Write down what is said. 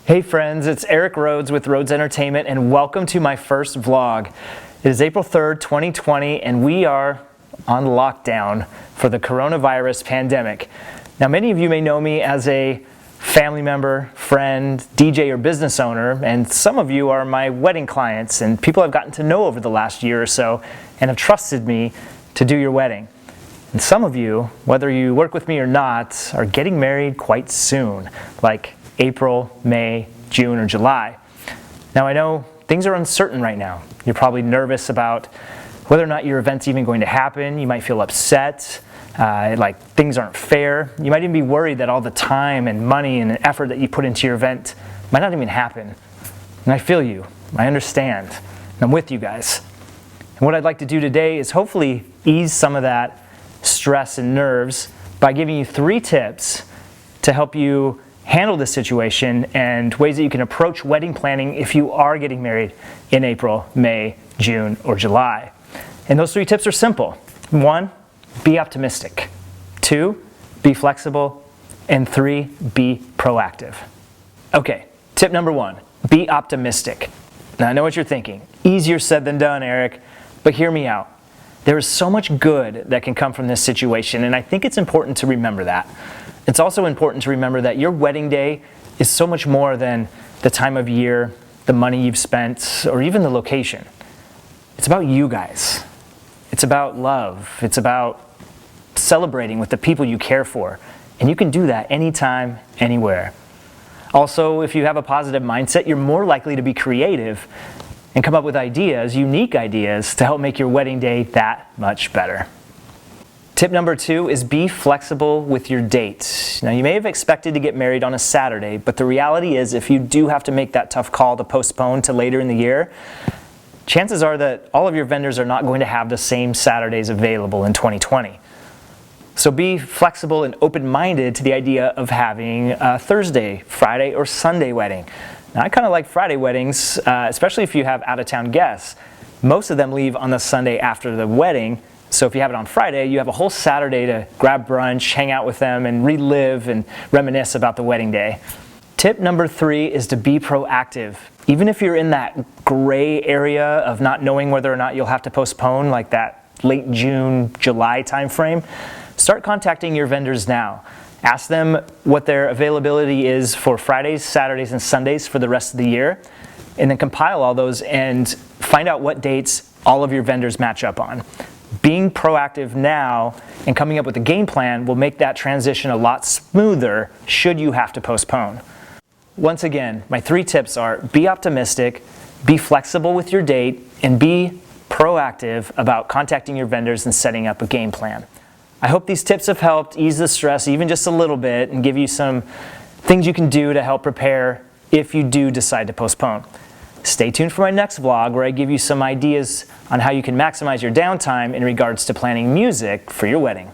Hey friends, it's Rhodes with Rhodes Entertainment and welcome to my first vlog. It is April 3rd, 2020 and we are on lockdown for the coronavirus pandemic. Now many of you may know me as a family member, friend, DJ or business owner, and some of you are my wedding clients and people I've gotten to know over the last year or so and have trusted me to do your wedding. And some of you, whether you work with me or not, are getting married quite soon, like April, May, June, or July. Now I know things are uncertain right now. You're probably nervous about whether or not your event's even going to happen. You might feel upset, like things aren't fair. You might even be worried that all the time and money and effort that you put into your event might not even happen. And I feel you, I understand, and I'm with you guys. And what I'd like to do today is hopefully ease some of that stress and nerves by giving you 3 tips to help you handle this situation and ways that you can approach wedding planning if you are getting married in April, May, June, or July. And those 3 tips are simple. 1, be optimistic. 2, be flexible. And 3, be proactive. Okay, tip number 1, be optimistic. Now I know what you're thinking. Easier said than done, Eric, but hear me out. There is so much good that can come from this situation, and I think it's important to remember that. It's also important to remember that your wedding day is so much more than the time of year, the money you've spent, or even the location. It's about you guys. It's about love. It's about celebrating with the people you care for. And you can do that anytime, anywhere. Also, if you have a positive mindset, you're more likely to be creative and come up with ideas, unique ideas, to help make your wedding day that much better. Tip number 2 is be flexible with your date. Now you may have expected to get married on a Saturday, but the reality is if you do have to make that tough call to postpone to later in the year, chances are that all of your vendors are not going to have the same Saturdays available in 2020. So be flexible and open-minded to the idea of having a Thursday, Friday, or Sunday wedding. Now I kind of like Friday weddings, especially if you have out-of-town guests. Most of them leave on the Sunday after the wedding. So if you have it on Friday, you have a whole Saturday to grab brunch, hang out with them, and relive and reminisce about the wedding day. Tip number 3 is to be proactive. Even if you're in that gray area of not knowing whether or not you'll have to postpone, like that late June, July timeframe, start contacting your vendors now. Ask them what their availability is for Fridays, Saturdays, and Sundays for the rest of the year, and then compile all those and find out what dates all of your vendors match up on. Being proactive now and coming up with a game plan will make that transition a lot smoother should you have to postpone. Once again, my 3 tips are be optimistic, be flexible with your date, and be proactive about contacting your vendors and setting up a game plan. I hope these tips have helped ease the stress even just a little bit and give you some things you can do to help prepare if you do decide to postpone. Stay tuned for my next vlog where I give you some ideas on how you can maximize your downtime in regards to planning music for your wedding.